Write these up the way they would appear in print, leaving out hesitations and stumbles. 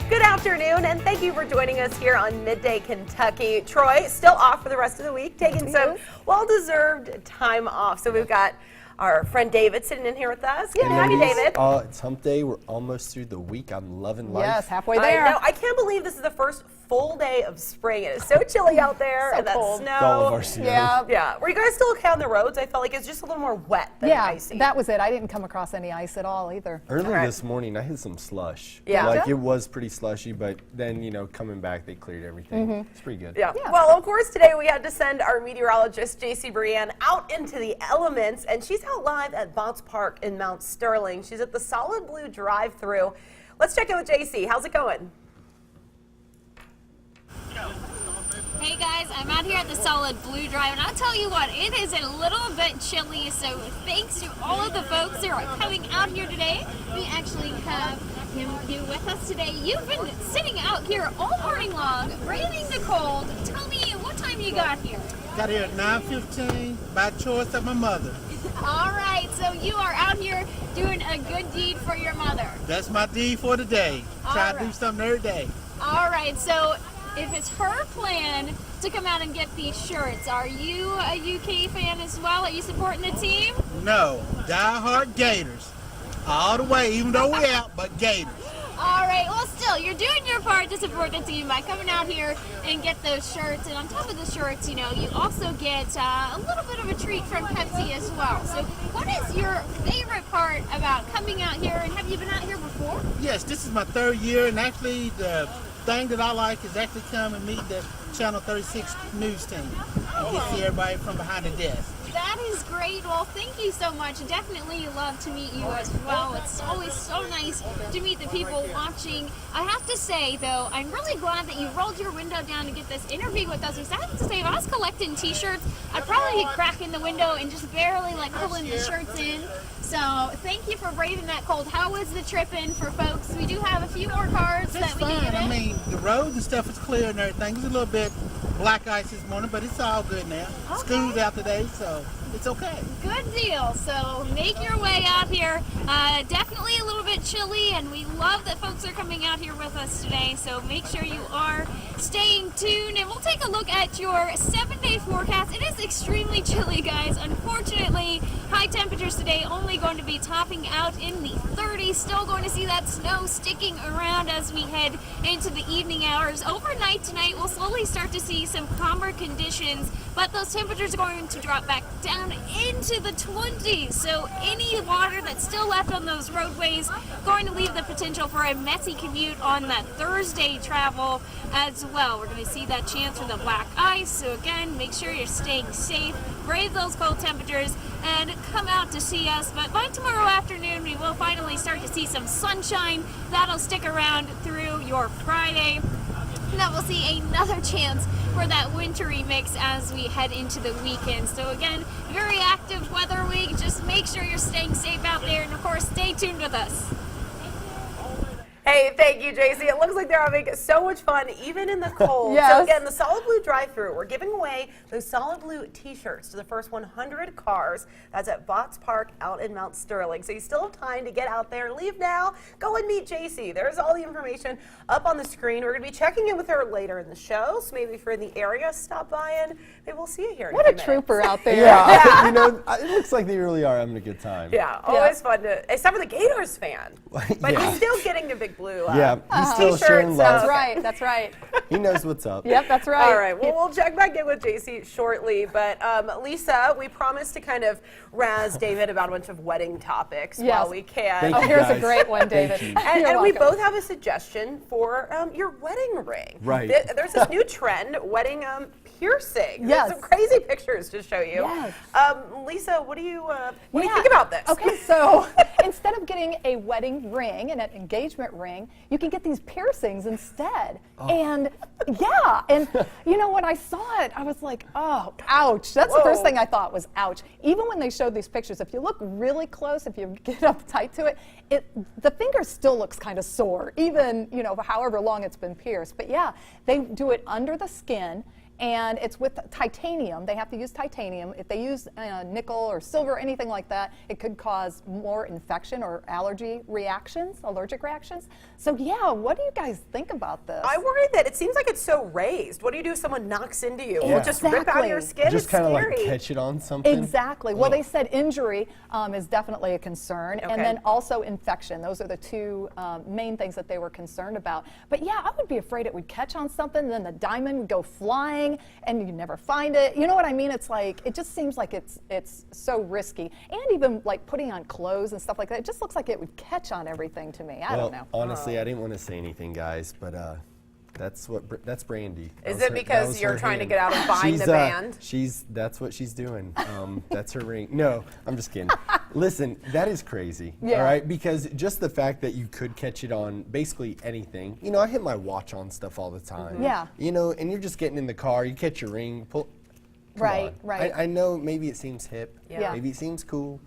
Good afternoon, and thank you for joining us here on Midday Kentucky. Troy, still off for the rest of the week, taking some well-deserved time off. So we've got our friend David sitting in here with us. Good to have you, David. It's hump day. We're almost through the week. I'm loving life. Yes, halfway there. I know. I can't believe this is the first full day of spring. It is so chilly out there, So and that cold. snow. All of our snow. Yeah. Were you guys still okay on the roads? I felt like it's just a little more wet than icy. That was it. I didn't come across any ice at all either. Early this morning, I hit some slush. Yeah. Like, it was pretty slushy, but then, coming back, they cleared everything. It's pretty good. Yeah. Well, of course, today we had to send our meteorologist, JC Brienne, out into the elements, and she's out live at Bounce Park in Mount Sterling. She's at the Solid Blue drive-thru. Let's check in with JC. How's it going? Hey guys, I'm out here at the Solid Blue Drive, and I'll tell you what, it is a little bit chilly, so thanks to all of the folks who are coming out here today. We actually have you with us today. You've been sitting out here all morning long, braving the cold. Tell me what time you got here. Got here at 9:15 by choice of my mother. All right, so you are out here doing a good deed for your mother. That's my deed for the day. Try to do something every day. All right, so if it's her plan to come out and get these shirts, are you a UK fan as well? Are you supporting the team? No, die-hard Gators. All the way, even though we're out, but Gators. All right, well still, you're doing your part to support the team by coming out here and get those shirts. And on top of the shirts, you also get a little bit of a treat from Pepsi as well. So what is your favorite part about coming out here, and have you been out here before? Yes, this is my third year, and actually the thing that I like is actually come and meet the Channel 36 news team and get to see everybody from behind the desk. That is great. Well, thank you so much. Definitely love to meet you as well. It's always so nice to meet the people watching. I have to say, though, I'm really glad that you rolled your window down to get this interview with us. Because I have to say, if I was collecting T-shirts, I'd probably be cracking the window and just barely pulling the shirts in. So thank you for braving that cold. How was the trip in for folks? We do have a few more cars that we can get in. I mean, the roads and stuff is clear and everything. It was a little bit black ice this morning, but it's all good now. Okay. School's out today, so it's okay. Good deal. So make your way out here. Definitely a little bit chilly, and we love that folks are coming out here with us today. So make sure you are staying tuned, and we'll take a look at your 7-day forecast. It is extremely chilly, guys. Unfortunately, high temperatures today only going to be topping out in the 30s. Still going to see that snow sticking around as we head into the evening hours. Overnight tonight, we'll slowly start to see some calmer conditions, but those temperatures are going to drop back down into the 20s. So any water that's still left on those roadways going to leave the potential for a messy commute on that Thursday travel as well. We're going to see that chance for the black ice. So again, make sure you're staying safe, brave those cold temperatures, and come out to see us. But by tomorrow afternoon, we will finally start to see some sunshine. That'll stick around through your Friday. And then we'll see another chance for that wintry mix as we head into the weekend. So again, very active weather week. Just make sure you're staying safe out there, and of course, stay tuned with us. Hey, thank you, JC. It looks like they're having so much fun, even in the cold. Yes. So again, the Solid Blue drive-thru, we're giving away those Solid Blue T-shirts to the first 100 cars. That's at Bots Park out in Mount Sterling. So you still have time to get out there. Leave now. Go and meet JC. There's all the information up on the screen. We're going to be checking in with her later in the show. So maybe if you're in the area, stop by and maybe we'll see you here in What a a few trooper minutes. out there. Yeah, it looks like they really are having a good time. Yeah, always fun to, except for the Gators fan. But Yeah. he's still getting the big blue. He's still T-shirts, sharing love. That's right. That's right. He knows what's up. Yep, that's right. All right, well, we'll check back in with JC shortly. But Lisa, we promised to kind of razz David about a bunch of wedding topics Yes. while we can. Thank Oh, you, here's a guys. great one, David. Thank you. And You're we welcome. both have a suggestion for your wedding ring. Right. There's this new trend, wedding piercing. Yes. There's some crazy pictures to show you. Yes. Lisa, what do you Yeah. think about this? Okay, so instead of getting a wedding ring and an engagement ring, you can get these piercings instead. And yeah, and when I saw it, I was like, oh, ouch. That's the first Whoa. thing I thought was ouch. Even when they showed these pictures, if you look really close, if you get up tight to it, the finger still looks kind of sore, even, however long it's been pierced. But yeah, they do it under the skin. and it's with titanium. They have to use titanium. If they use nickel or silver, anything like that, it could cause more infection or allergic reactions. So yeah, what do you guys think about this? I worry that it seems like it's so raised. What do you do if someone knocks into you? Will it just rip out your skin? Just It's kind of like scary. catch it on something. Exactly. Well, Ugh. they said injury is definitely a concern, Okay. and then also infection. Those are the two main things that they were concerned about. But yeah, I would be afraid it would catch on something, then the diamond would go flying, and you'd never find it. You know what I mean? It's like, it just seems like it's so risky. And even like putting on clothes and stuff like that, it just looks like it would catch on everything to me. I don't know. Honestly, I didn't want to say anything, guys, but that's Brandy. That Is was it her- because that was you're her trying to hand. get out of buying the band? That's what she's doing. That's her ring. No, I'm just kidding. Listen, that is crazy. Yeah. All right, because just the fact that you could catch it on basically anything. You know, I hit my watch on stuff all the time. Yeah. You know, and you're just getting in the car, you catch your ring, pull. Come Right, on. right. I know maybe it seems hip. Yeah. Maybe it seems cool.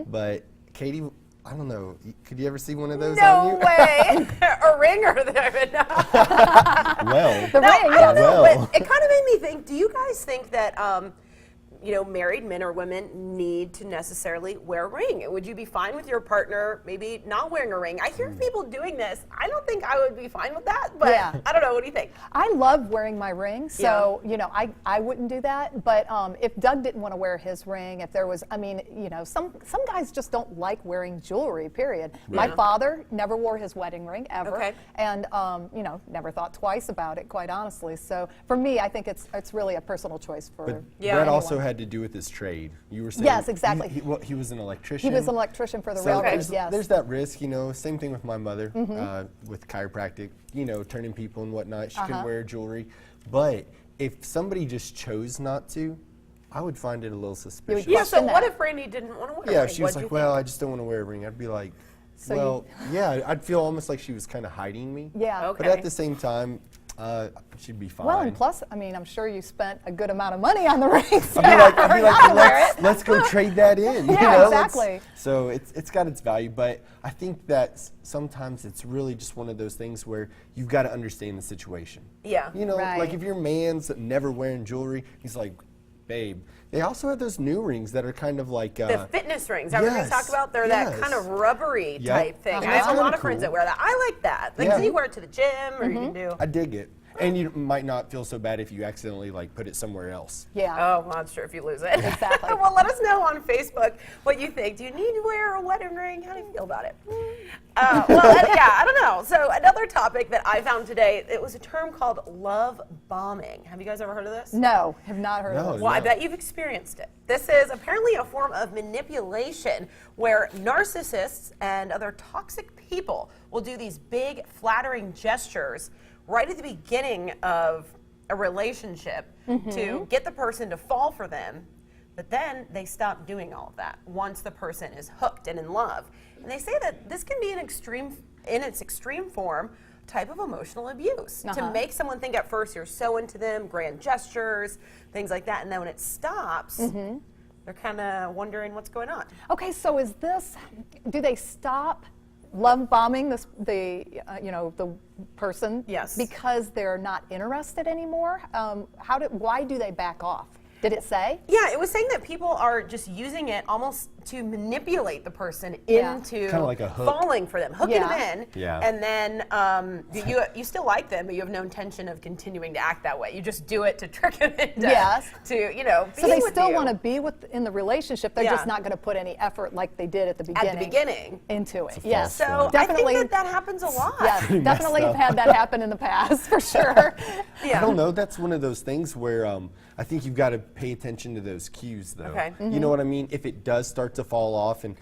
But Katie, I don't know. Could you ever see one of those on No you? way. A ring or there? Well, The No, ring, I don't know, Well. but it kind of made me think, do you guys think that, married men or women need to necessarily wear a ring? Would you be fine with your partner maybe not wearing a ring? I hear people doing this. I don't think I would be fine with that, but Yeah. I don't know. What do you think? I love wearing my ring, so I wouldn't do that. But if Doug didn't want to wear his ring, if there was, some guys just don't like wearing jewelry. Period. My father never wore his wedding ring ever, Okay. and never thought twice about it. Quite honestly, so for me, I think it's really a personal choice for. but Yeah. Brett anyone. also had to do with his trade. You were saying. Yes, exactly. He was an electrician. He was an electrician for the So railroads. Yes. there's that risk, same thing with my mother, with chiropractic, turning people and whatnot. She couldn't wear jewelry. But if somebody just chose not to, I would find it a little suspicious. Yeah. So Question what that. if Brandy didn't want to wear a Yeah, ring? if she was What'd like, you well, think? I just don't want to wear a ring, I'd be like, So well, yeah, I'd feel almost like she was kind of hiding me. Yeah. Okay. But at the same time, she'd be fine. Well, and plus, I'm sure you spent a good amount of money on the ring. So I'd be like, not to wear it. let's go trade that in. Yeah, exactly. So it's got its value, but I think that sometimes it's really just one of those things where you've got to understand the situation. Yeah. Right. Like if your man's never wearing jewelry, he's like, babe. They also have those new rings that are kind of like The fitness rings, everybody's yes, talking about, they're that yes. kind of rubbery Yep. type thing. And I that's have a lot kinda of friends cool. that wear that. I like that. Like, Yeah. so you wear it to the gym, or you can do. I dig it. And you might not feel so bad if you accidentally put it somewhere else. Yeah. Oh, well, I'm sure if you lose it. Exactly. Well, let us know on Facebook what you think. Do you need to wear a wedding ring? How do you feel about it? I don't know. So another topic that I found today, it was a term called love bombing. Have you guys ever heard of this? No, have not heard No. of this. Well, I bet you've experienced it. This is apparently a form of manipulation where narcissists and other toxic people will do these big, flattering gestures right at the beginning of a relationship to get the person to fall for them. But then they stop doing all of that once the person is hooked and in love. And they say that this can be in its extreme form, type of emotional abuse to make someone think at first you're so into them, grand gestures, things like that, and then when it stops, they're kind of wondering what's going on. Okay, so do they stop love bombing the person? Yes. Because they're not interested anymore? Why do they back off? Did it say? Yeah, it was saying that people are just using it almost to manipulate the person Yeah. into Kinda like a hook. falling for them, hooking Yeah. them in, Yeah. and then you still like them, but you have no intention of continuing to act that way. You just do it to trick them into Yes. to So they being with still you want to be in the relationship. They're Yeah. just not going to put any effort like they did at the beginning. at the beginning. Into it. It's a Yes. false So Definitely. I think that happens a lot. Yes, definitely have up. had that happen in the past for sure. Yeah. I don't know. That's one of those things where I think you've got to pay attention to those cues, though. Okay. You know what I mean? If it does start to fall off, and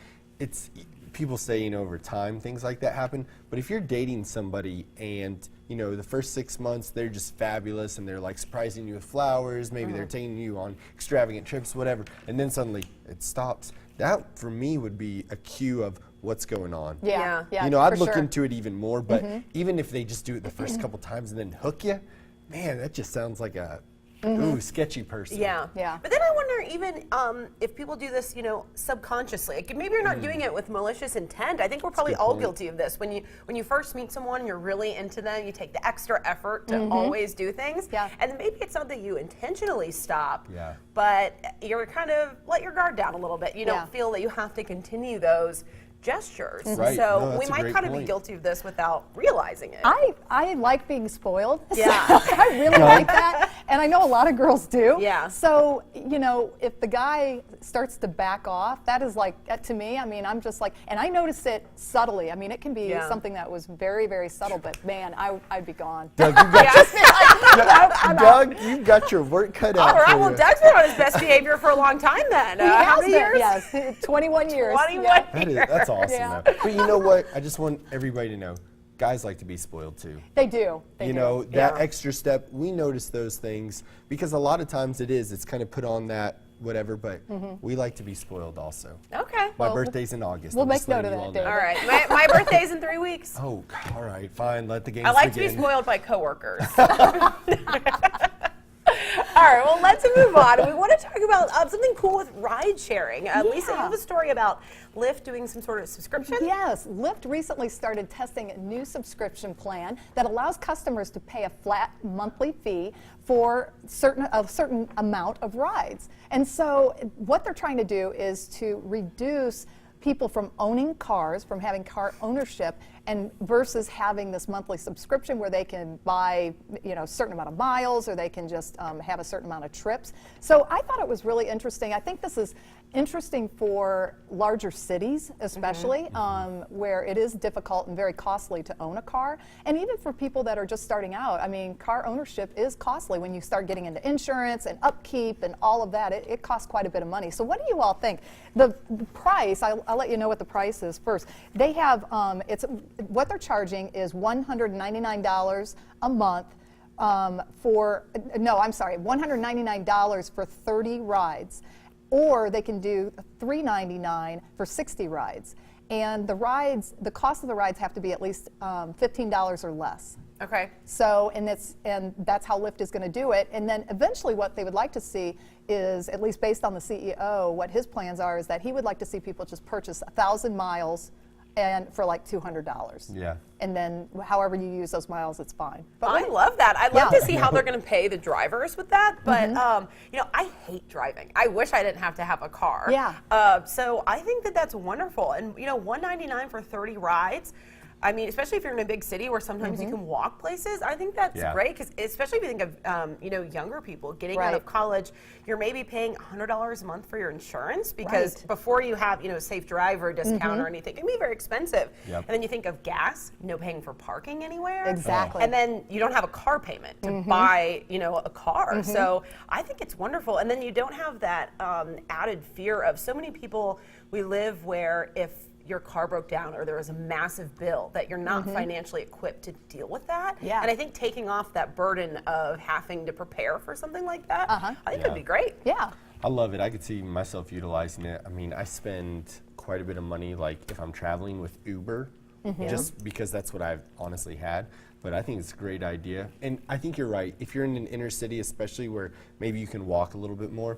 people say, over time things like that happen. But if you're dating somebody and the first 6 months they're just fabulous and they're like surprising you with flowers, maybe they're taking you on extravagant trips, whatever, and then suddenly it stops. That for me would be a cue of what's going on. Yeah. Yeah. I'd for look sure. into it even more, but even if they just do it the first couple times and then hook you, man, that just sounds like a ooh, sketchy person. Yeah. Yeah. But then I wonder even if people do this, subconsciously. Like maybe you're not doing it with malicious intent. I think we're probably good all point. guilty of this. When you first meet someone and you're really into them, you take the extra effort to always do things. Yeah. And then maybe it's not that you intentionally stop, Yeah. but you're kind of let your guard down a little bit. You Yeah. don't feel that you have to continue those gestures. Right. So No, that's we a might great kind of be point. guilty of this without realizing it. I like being spoiled. Yeah. So I really like that. And I know a lot of girls do. Yeah. So, if the guy starts to back off, that is like, to me, I mean, I'm just like, and I notice it subtly. I mean, it can be Yeah. something that was very, very subtle, but man, I'd be gone. Doug, you got, I'm Doug, you've got your work cut out All right, for well, you. Doug's been on his best behavior for a long time then. He How has many been, years? yes, 21 years. 21 Yeah. That's awesome, Yeah. though. But you know what? I just want everybody to know, guys like to be spoiled too. They do. They You do. know, that Yeah. extra step, we notice those things because a lot of times it's kind of put on that whatever, but we like to be spoiled also. Okay. My Well, birthday's in August. we'll I'm make just note letting of you all that, know. All right. My birthday's in 3 weeks. Oh, all right, fine. Let the games I like to begin. be spoiled by coworkers. All right, well, let's move on. We want to talk about something cool with ride sharing. Lisa, you have a story about Lyft doing some sort of subscription? Yes, Lyft recently started testing a new subscription plan that allows customers to pay a flat monthly fee for a certain amount of rides. And so what they're trying to do is to reduce people from owning cars, from having car ownership, and versus having this monthly subscription where they can buy, a certain amount of miles, or they can just have a certain amount of trips. So I thought it was really interesting. I think this is interesting for larger cities, especially, where it is difficult and very costly to own a car, and even for people that are just starting out. I mean, car ownership is costly when you start getting into insurance and upkeep and all of that. It costs quite a bit of money. So what do you all think? The price, I'll let you know what the price is first. They have, what they're charging is $199 a month $199 for 30 rides. Or they can do $399 for 60 rides. And the cost of the rides have to be at least $15 or less. Okay. So, and that's how Lyft is going to do it. And then eventually what they would like to see is, at least based on the CEO, what his plans are is that he would like to see people just purchase 1,000 miles and for like $200. Yeah. And then however you use those miles, it's fine. But I love that. I'd love Yeah. to see how they're going to pay the drivers with that. But, I hate driving. I wish I didn't have to have a car. Yeah. So I think that that's wonderful. And, $199 for 30 rides. I mean, especially if you're in a big city where sometimes you can walk places, I think that's great. Because especially if you think of, younger people getting out of Right. college, you're maybe paying $100 a month for your insurance because before you have, a safe driver discount or anything, it can be very expensive. Yep. And then you think of gas, paying for parking anywhere. Exactly. And then you don't have a car payment to buy, a car. So I think it's wonderful. And then you don't have that added fear of so many people we live where if your car broke down or there was a massive bill that you're not financially equipped to deal with that. Yeah. And I think taking off that burden of having to prepare for something like that, I think would be great. yeah. I love it. I could see myself utilizing it. I mean, I spend quite a bit of money, like if I'm traveling with Uber, just because that's what I've honestly had. But I think it's a great idea. And I think you're right. If you're in an inner city, especially where maybe you can walk a little bit more,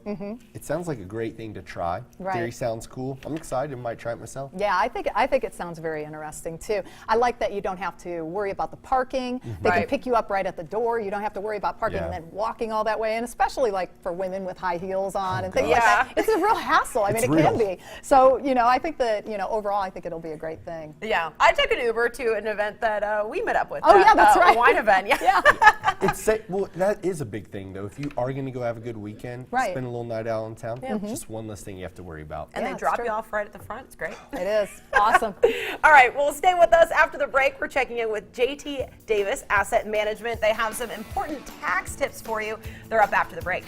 it sounds like a great thing to try. Right. Theory sounds cool. I'm excited. I might try it myself. Yeah, I think it sounds very interesting too. I like that you don't have to worry about the parking. They can Right. pick you up right at the door. You don't have to worry about parking and Yeah. then walking all that way. And especially like for women with high heels on and things gosh. like that, it's a real hassle. I mean, It's it can real. be. So I think that overall, I think it'll be a great thing. Yeah. I took an Uber to an event that we met up with. Oh, yeah, that's a right. wine event. Yeah. Well, that is a big thing, though. If you are going to go have a good weekend, Right. spend a little night out in town, just one less thing you have to worry about. And Yeah, they it's drop true. you off right at the front. It's great. It is awesome. All right, well, stay with us after the break. We're checking in with JT Davis Asset Management. They have some important tax tips for you. They're up after the break.